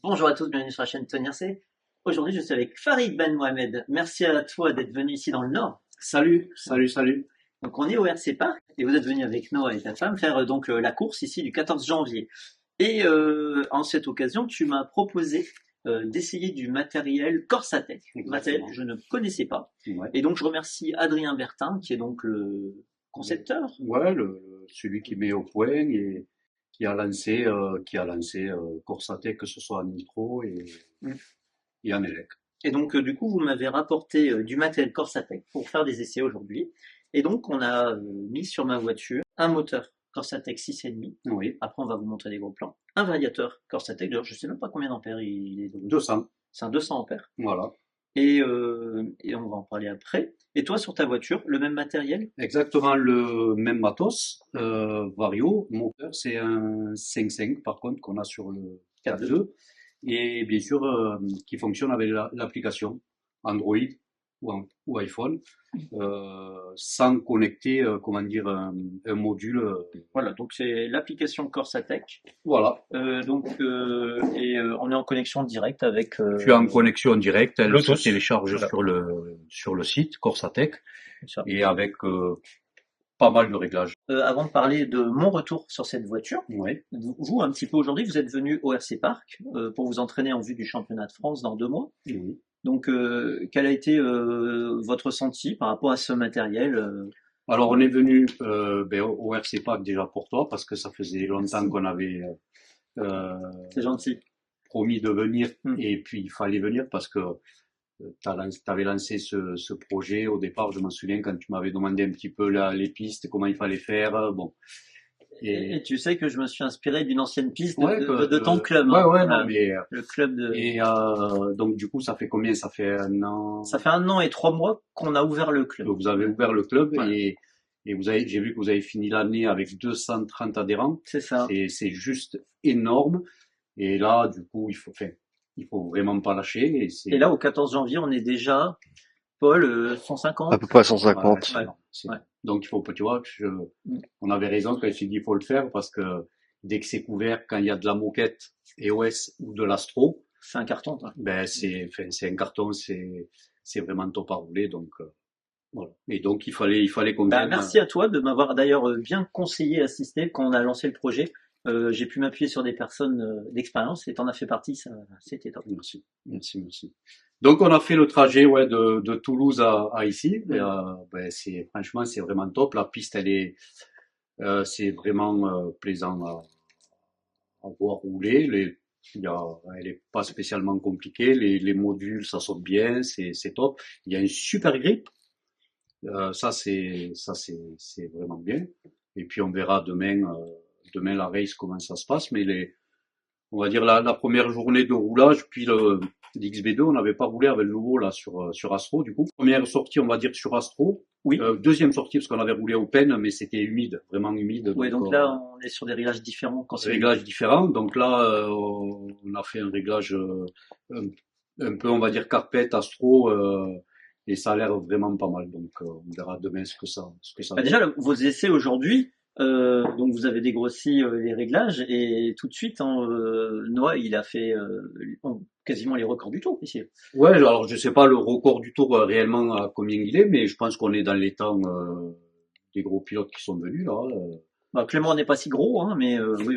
Bonjour à tous, bienvenue sur la chaîne Tony RC. Aujourd'hui, je suis avec Farid Ben Mohamed. Merci à toi d'être venu ici dans le Nord. Salut, salut, salut. Donc, on est au RC Park et vous êtes venu avec Noah et ta femme faire la course ici du 14 janvier. Et en cette occasion, tu m'as proposé d'essayer du matériel Corsatec, matériel que je ne connaissais pas. Ouais, Et donc, je remercie Adrien Bertin, qui est donc le concepteur. ouais, celui qui met au point et qui a lancé Corsatec, que ce soit en nitro Mm. et en élec. Et donc, du coup, vous m'avez rapporté du matériel Corsatec pour faire des essais aujourd'hui. Et donc, on a mis sur ma voiture un moteur Corsatec 6,5. Oui, Après, on va vous montrer des gros plans. Un variateur Corsatec. D'ailleurs, je sais même pas combien d'ampères il est. 200, C'est un 200 ampères. voilà. Et on va en parler après. Et toi, sur ta voiture, le même matériel? Exactement le même matos, Vario. Moteur, c'est un 5.5 par contre qu'on a sur le 4.2. Et bien sûr, qui fonctionne avec l'application Android ou iPhone, sans connecter, comment dire, un module. Voilà, donc c'est l'application Corsatec. Voilà. On est en connexion directe avec Tu es en connexion directe, elle se Bluetooth. télécharge Voilà. sur le site Corsatec Ça. et avec pas mal de réglages. Avant de parler de mon retour sur cette voiture, Ouais. vous, un petit peu aujourd'hui, vous êtes venu au RC Park pour vous entraîner en vue du championnat de France dans 2 mois. Oui. Donc, quel a été votre ressenti par rapport à ce matériel Alors on est venu au RC Pack déjà pour toi parce que ça faisait longtemps qu'on avait C'est gentil. promis de venir Mm. et puis il fallait venir parce que tu avais lancé ce projet au départ, je m'en souviens quand tu m'avais demandé un petit peu les pistes, comment il fallait faire. Bon. Et tu sais que je me suis inspiré d'une ancienne piste Ouais, de ton club. Ouais, Hein. ouais, Voilà. non, mais Le club de. et donc du coup, ça fait combien? Ça fait un an Ça fait 1 an et 3 mois qu'on a ouvert le que club. vous avez ouvert le club Voilà. et j'ai vu que vous avez fini l'année avec 230 adhérents. C'est ça. C'est juste énorme. Et là, du coup, il faut vraiment pas lâcher. Et là, au 14 janvier, on est déjà, Paul, 150. À peu près 150. Ouais. C'est- Ouais. Donc il faut, tu vois, Mm. on avait raison quand je dit il faut le faire parce que dès que c'est couvert, quand il y a de la moquette EOS ou de l'Astro, C'est un carton. Quoi. ben c'est un carton, c'est vraiment top à rouler. Donc voilà. Et donc il fallait qu'on Bah, vienne. merci à toi de m'avoir d'ailleurs bien conseillé, assisté quand on a lancé le projet. J'ai pu m'appuyer sur des personnes d'expérience et t'en as fait partie, ça, c'était top. Merci, merci, merci. Donc on a fait le trajet ouais de Toulouse à ici. Et, ben, franchement c'est vraiment top. La piste elle est c'est vraiment plaisant à voir rouler. Elle est pas spécialement compliquée. Les modules ça saute bien, c'est top. Il y a une super grip. C'est vraiment bien. Et puis on verra demain la race comment ça se passe. Mais on va dire la première journée de roulage, puis l'XB2, on n'avait pas roulé avec le nouveau là sur Astro du coup. Première sortie, on va dire sur Astro. Oui. Deuxième sortie parce qu'on avait roulé Open, mais c'était humide, vraiment humide. Ouais, donc là, on est sur des réglages différents quand c'est. Réglages différents. Donc là, on a fait un réglage un peu, on va dire carpette Astro. Et ça a l'air vraiment pas mal. Donc on verra demain ce que ça Bah, donne. déjà, vos essais aujourd'hui, donc vous avez dégrossi les réglages et tout de suite, hein, Noah, il a fait quasiment les records du tour ici. Ouais, alors je sais pas le record du tour réellement à combien il est, mais je pense qu'on est dans les temps des gros pilotes qui sont venus là. Bah, Clément n'est pas si gros, hein, mais oui.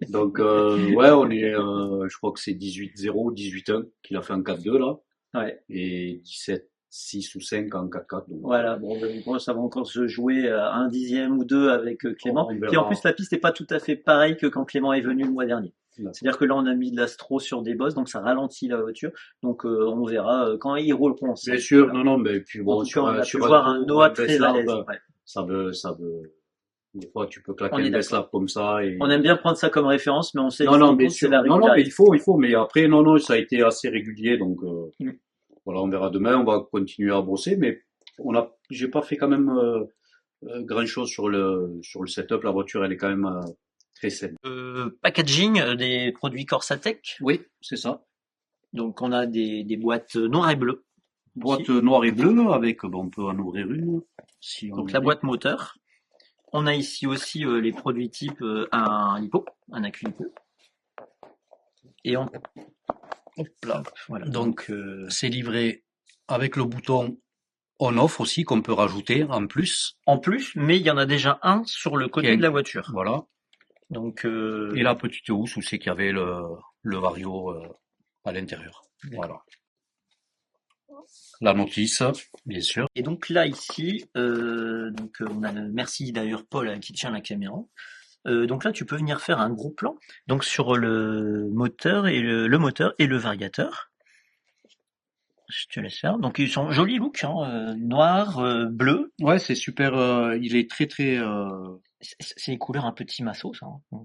Donc ouais, on est, je crois que c'est 18-0, 18-1 qu'il a fait en 4-2 là, Ouais. et 17-6 ou 5 en 4-4. Donc, Voilà, bon, ça va encore se jouer à un dixième ou deux avec Clément. on Puis en verra. plus, la piste n'est pas tout à fait pareille que quand Clément est venu le mois dernier. D'accord. C'est-à-dire que là, on a mis de l'astro sur des bosses, donc ça ralentit la voiture. Donc on verra quand ils rouleront ensemble. Bien sûr, Voilà. non, mais puis bon, En tout cas, on a pu sur voir un un tour, Noah très à Vesla, l'aise. Ouais. ça veut, des fois tu peux On claquer est un Vesla d'accord. comme ça et. On aime bien prendre ça comme référence, mais on sait que Non, ce non, qui bien compte, c'est sûr. la Non, mais régularité. il faut, mais après, non, ça a été assez régulier, donc Mm. voilà, on verra demain, on va continuer à bosser, mais j'ai pas fait quand même grand chose sur le setup, la voiture, elle est quand même très saine. Packaging des produits Corsatec. Oui, c'est ça. Donc on a des boîtes noires et bleues. Boîte Ici. noire et bleue avec, bon, on peut en ouvrir une. Si on Donc a la dit. boîte moteur. On a ici aussi les produits type un lipo, un accu lipo. Et on... Hop là, voilà. Donc, c'est livré avec le bouton on-off aussi qu'on peut rajouter en plus. En plus, mais il y en a déjà un sur le côté de la voiture. Voilà. Donc, Et la petite housse où c'est qu'il y avait le Vario à l'intérieur. Voilà. La notice, bien sûr. Et donc là, ici, on a merci d'ailleurs Paul qui tient la caméra. Donc là, tu peux venir faire un gros plan. Donc sur le moteur et le moteur et le variateur. Je te laisse faire. Donc ils sont jolis look, hein, noir, bleu. Ouais, c'est super. Il est très très. C'est les couleurs un peu Timasso, ça. Hein.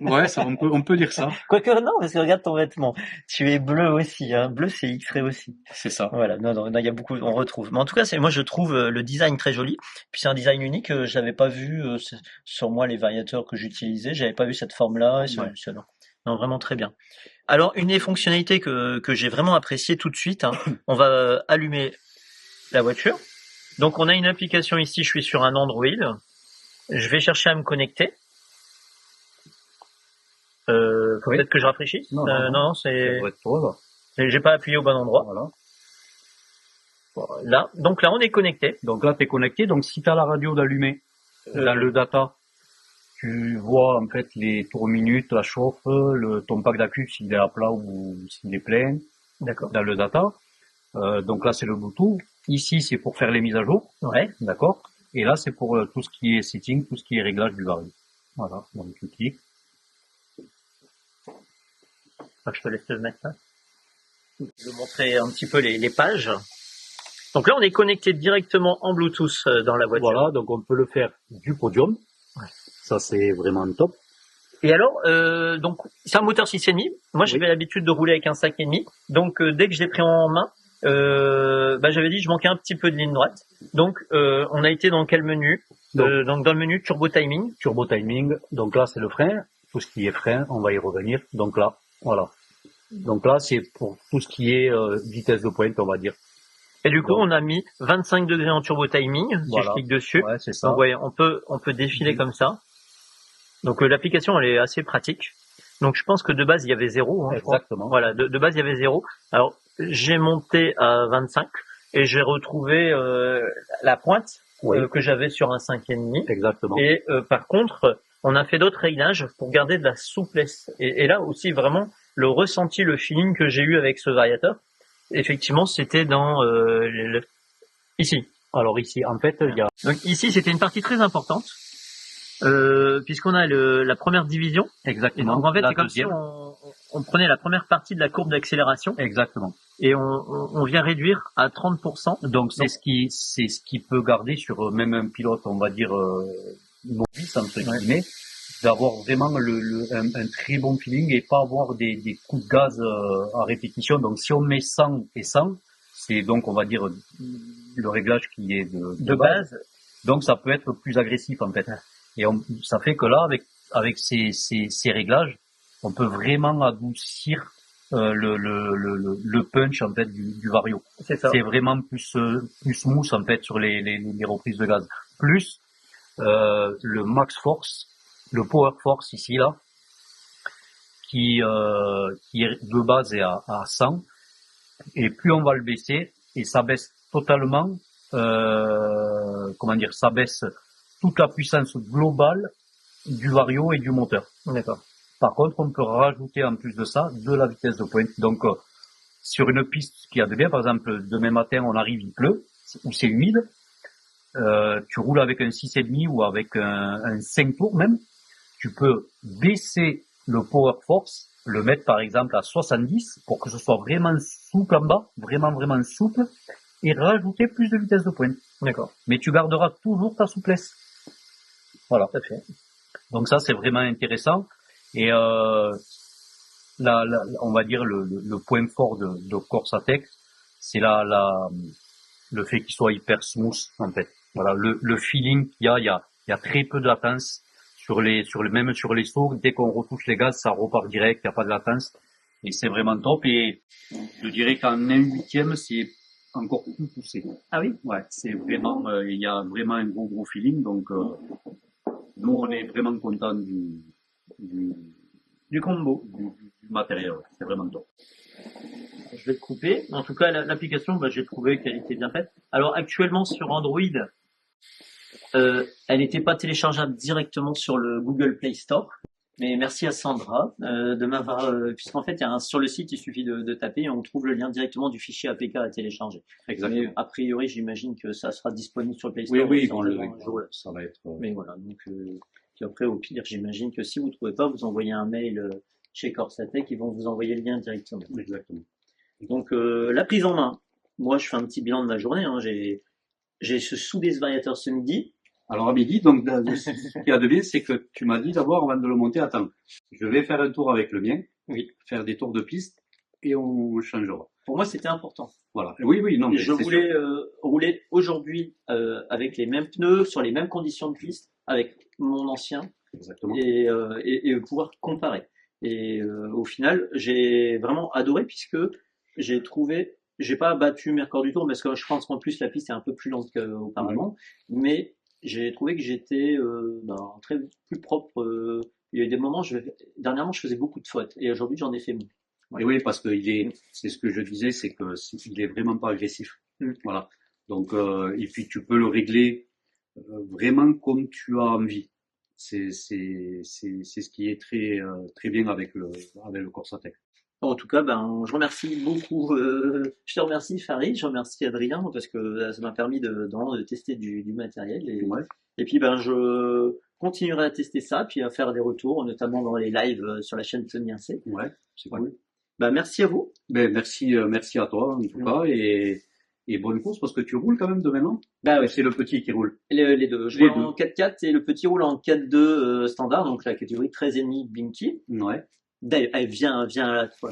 Ouais, ça, on peut dire ça. Quoique non, parce que regarde ton vêtement. Tu es bleu aussi, hein. Bleu, c'est X-ray aussi. C'est ça. Voilà, non, il y a beaucoup, on retrouve. Mais en tout cas, moi je trouve le design très joli. Puis c'est un design unique. Je n'avais pas vu sur moi les variateurs que j'utilisais. J'avais pas vu cette forme-là. Non, vraiment très bien. Alors une des fonctionnalités que j'ai vraiment apprécié tout de suite, hein, on va allumer la voiture. Donc on a une application ici. Je suis sur un Android. Je vais chercher à me connecter. Peut-être que je rafraîchisse. Non, c'est. J'ai pas appuyé au bon endroit. Voilà. Là, donc là, on est connecté. Donc là, tu es connecté. Donc si tu as la radio d'allumée dans le data, tu vois en fait les tours minutes, la chauffe, ton pack d'accu s'il est à plat ou s'il est plein. D'accord. Dans le data. Donc là, c'est le Bluetooth. Ici, c'est pour faire les mises à jour. Ouais. D'accord. Et là, c'est pour tout ce qui est setting, tout ce qui est réglage du Vario. Voilà. Donc tu cliques. Je te laisse te mettre ça. Je vais vous montrer un petit peu les pages. Donc là, on est connecté directement en Bluetooth dans la voiture. Voilà, donc on peut le faire du podium. Ouais. Ça, c'est vraiment top. Et alors, donc c'est un moteur 6,5. Moi, j'avais l'habitude de rouler avec un 5,5. Donc, dès que je l'ai pris en main, j'avais dit que je manquais un petit peu de ligne droite. Donc, on a été dans quel menu? Donc, dans le menu Turbo Timing. Turbo Timing. Donc là, c'est le frein. Tout ce qui est frein, on va y revenir. Donc là, voilà. Donc là, c'est pour tout ce qui est vitesse de pointe, on va dire. Et du coup, on a mis 25 degrés en turbo timing. Si je clique dessus, ouais, c'est ça. Donc, ouais, on peut défiler comme ça. Donc l'application, elle est assez pratique. Donc je pense que de base, il y avait 0. Hein, exactement. Voilà, de base, il y avait 0. Alors j'ai monté à 25 et j'ai retrouvé la pointe que j'avais sur un 5,5. Exactement. Et par contre, on a fait d'autres réglages pour garder de la souplesse. Et là aussi, vraiment, le ressenti, le feeling que j'ai eu avec ce variateur, effectivement, c'était dans ici. Alors ici, en fait, il y a... Donc ici, c'était une partie très importante, puisqu'on a la première division. Exactement. Et donc en fait, c'est comme si on prenait la première partie de la courbe d'accélération. Exactement. Et on vient réduire à 30%. Donc c'est ce qui peut garder sur même un pilote, on va dire novice entre guillemets, d'avoir vraiment un très bon feeling et pas avoir des coups de gaz à répétition. Donc si on met 100 et 100, c'est donc on va dire le réglage qui est de base. Donc ça peut être plus agressif en fait. Et ça fait que là avec ces réglages, on peut vraiment adoucir le punch en fait du Vario. C'est ça. C'est vraiment plus smooth en fait sur les reprises de gaz. Plus le Max Force, le Power Force ici là, qui est de base est à 100, et plus on va le baisser, et ça baisse totalement, ça baisse toute la puissance globale du Vario et du moteur. D'accord. Par contre, on peut rajouter en plus de ça de la vitesse de pointe. Donc, sur une piste qui a de bien, par exemple, demain matin, on arrive, il pleut, ou c'est humide, tu roules avec un 6,5 ou avec un 5 tours même, tu peux baisser le Power Force, le mettre par exemple à 70 pour que ce soit vraiment souple en bas, vraiment souple, et rajouter plus de vitesse de pointe. D'accord. Mais tu garderas toujours ta souplesse. Voilà. Tout à fait. Donc ça, c'est vraiment intéressant. Et on va dire le point fort de Corsatec, c'est le fait qu'il soit hyper smooth en fait. Voilà, le feeling qu'il y a très peu de latence même sur les sauts. Dès qu'on retouche les gaz, ça repart direct, il n'y a pas de latence. Et c'est vraiment top. Et je dirais qu'en 1/8, c'est encore plus poussé. Ah oui? Ouais, c'est vraiment, il y a vraiment un gros feeling. Donc, nous, on est vraiment content du combo. matériel. Ouais. C'est vraiment top. Je vais te couper. En tout cas, l'application, j'ai trouvé qu'elle était bien faite. Alors actuellement sur Android, elle n'était pas téléchargeable directement sur le Google Play Store. Mais merci à Sandra de m'avoir, puisqu'en fait, sur le site, il suffit de taper et on trouve le lien directement du fichier APK à télécharger. Exactement. Mais a priori, j'imagine que ça sera disponible sur le Play Oui, Store. oui, Ça va être. Mais voilà, donc puis après, au pire, j'imagine que si vous ne trouvez pas, vous envoyez un mail chez Corsatec, ils vont vous envoyer le lien directement. Exactement. Donc la prise en main. Moi, je fais un petit bilan de ma journée. Hein. J'ai soudé ce variateur ce midi. Alors à midi, donc ce qu'il y a de bien, c'est que tu m'as dit d'abord avant de le monter, attends, je vais faire un tour avec le mien, oui, faire des tours de piste et on changera. Pour moi, c'était important. Voilà. Oui, oui, non. Mais je voulais rouler aujourd'hui avec les mêmes pneus, sur les mêmes conditions de piste, avec mon ancien, exactement, et pouvoir comparer. Et au final, j'ai vraiment adoré puisque j'ai pas battu mes records du tour parce que je pense qu'en plus la piste est un peu plus lente qu'auparavant, mais j'ai trouvé que j'étais très plus propre. Il y a eu des moments, dernièrement, je faisais beaucoup de fautes et aujourd'hui, j'en ai fait moins. Ouais. Et oui, parce que c'est ce que je disais, c'est que il est vraiment pas agressif. Voilà. Donc et puis tu peux le régler vraiment comme tu as envie. C'est ce qui est très bien avec le Corsatec. En tout cas, je remercie beaucoup. Je te remercie Farid, je remercie Adrien parce que ça m'a permis de tester du matériel et puis je continuerai à tester ça puis à faire des retours, notamment dans les lives sur la chaîne Tony Incé. Ouais, c'est cool. Merci à vous. Merci à toi en tout cas et bonne course parce que tu roules quand même demain, non? Ouais. C'est le petit qui roule. Les deux. Je roule en 4x4 et le petit roule en 4.2 standard, donc la catégorie 13,5 Blinky. Ouais. D'ailleurs, viens à la fois.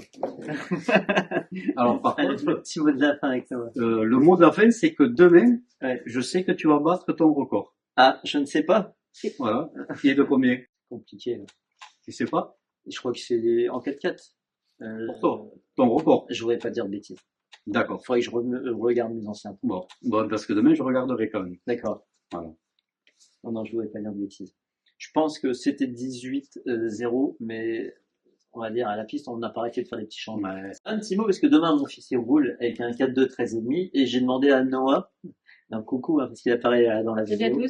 Alors par contre, le petit mot de la fin avec toi. Le mot de la fin, c'est que demain, je sais que tu vas battre ton record. Ah, je ne sais pas. Voilà. Il est de combien? Compliqué. Là. Tu sais pas? Je crois que c'est en 4x4. Pour toi, ton record. Je voudrais pas dire de bêtises. D'accord. Il faudrait que je regarde mes anciens. Bon, parce que demain, je regarderai quand même. D'accord. Voilà. Non, je voudrais pas dire de bêtises. Je pense que c'était 18-0, mais on va dire à la piste, on n'a pas arrêté de faire des petits changements. Un petit mot, parce que demain, mon fils il roule avec un 4.2 13,5 et j'ai demandé à Noah, un coucou, parce qu'il apparaît dans la vidéo.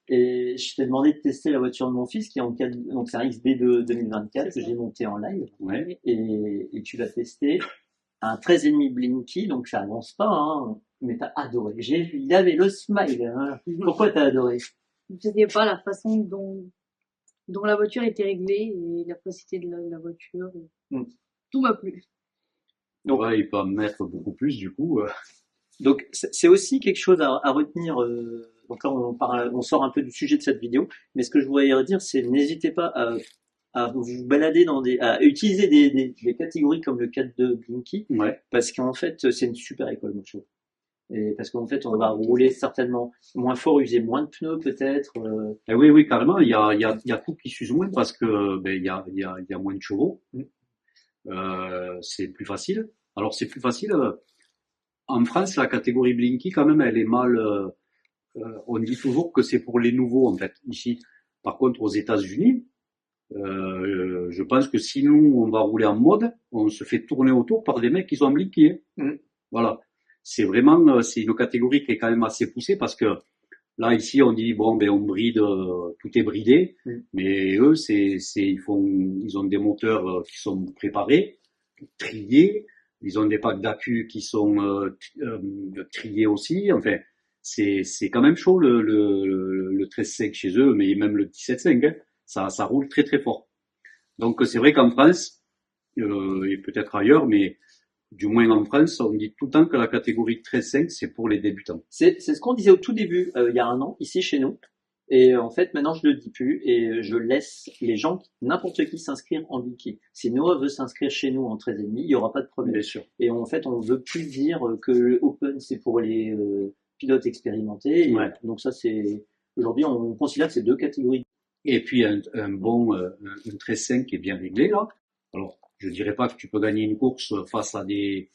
Et je t'ai demandé de tester la voiture de mon fils qui est en 4, donc c'est un XB2 2024 que j'ai monté en live. Ouais. Et tu l'as testé. Un 13,5 Blinky, donc ça avance pas, hein, mais t'as adoré. Il avait le smile. Hein. Pourquoi t'as adoré? Je sais pas la façon dont la voiture était réglée et la facilité de la voiture. Tout m'a plu. Donc il peut en mettre beaucoup plus du coup. Donc c'est aussi quelque chose à retenir. Donc là on sort un peu du sujet de cette vidéo, mais ce que je voudrais dire, c'est n'hésitez pas à vous balader à utiliser des catégories comme le 4.2 Blinky, parce qu'en fait c'est une super école, moi je trouve. Et parce qu'en fait on va rouler certainement moins fort, user moins de pneus peut-être. Oui, carrément. Il y a tout qui s'use moins parce que il y a moins de chevaux. C'est plus facile. Alors c'est plus facile. En France, la catégorie Blinky quand même, elle est mal. On dit toujours que c'est pour les nouveaux en fait. Ici, par contre, aux États-Unis. Je pense que si nous on va rouler en mode, on se fait tourner autour par des mecs qui sont en Blinky. Voilà, c'est vraiment c'est une catégorie qui est quand même assez poussée parce que là ici on dit on bride, tout est bridé, mais eux ils ont des moteurs qui sont préparés, triés, ils ont des packs d'accu qui sont triés aussi. Enfin c'est quand même chaud le 13.5 chez eux, mais même le 17.5. Hein. Ça roule très très fort. Donc c'est vrai qu'en France, et peut-être ailleurs, mais du moins en France, on dit tout le temps que la catégorie 13.5, c'est pour les débutants. C'est ce qu'on disait au tout début, il y a un an, ici chez nous. Et en fait, maintenant, je le dis plus et je laisse les gens, n'importe qui, s'inscrire en Blinky. Si Noah veut s'inscrire chez nous en 13,5, il n'y aura pas de problème. Bien sûr. Et en fait, on veut plus dire que le Open, c'est pour les pilotes expérimentés. Et donc ça, aujourd'hui, on considère que c'est deux catégories. Et puis un 13.5 qui est bien réglé là. Alors, je dirais pas que tu peux gagner une course face à des,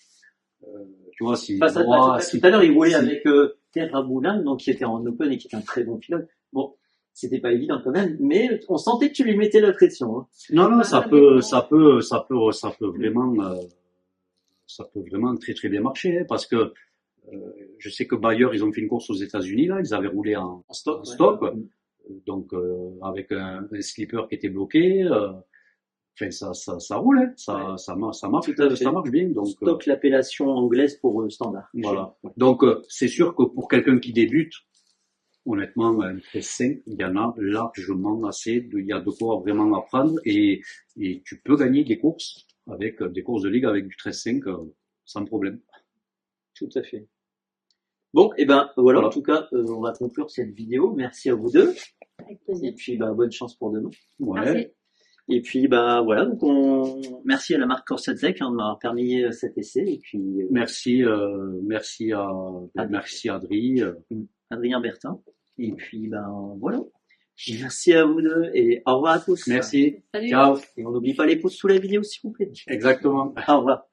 tu vois, si. Tout à l'heure, il roulait avec Pierre Raboulin, donc qui était en Open et qui est un très bon pilote. Bon, C'était pas évident quand même, mais on sentait que tu lui mettais la pression. Hein. Non, ça peut vraiment très très bien marcher, hein, parce que je sais que Bayer, ils ont fait une course aux États-Unis là, ils avaient roulé en stop, Ouais. donc avec un slipper qui était bloqué. Enfin, ça roule, hein. Ça marche, Tout à fait. ça marche bien. Donc, Stock, l'appellation anglaise pour standard. voilà. Donc, c'est sûr que pour quelqu'un qui débute, honnêtement, un 13.5, il y en a largement assez. Il y a de quoi vraiment apprendre et tu peux gagner des courses avec des courses de ligue avec du 13.5 sans problème. Tout à fait. Bon, et ben voilà. En tout cas, on va conclure cette vidéo. Merci à vous deux. Avec plaisir. Et puis, bonne chance pour demain. Ouais. Merci. Et puis voilà, donc merci à la marque Corsatec de m'avoir permis cet essai. Et puis merci à Adri, Adrien Bertin. Et puis voilà. Merci à vous deux et au revoir à tous. Merci. Salut. Ciao. Et on n'oublie pas les pouces sous la vidéo s'il vous plaît. Exactement. Au revoir.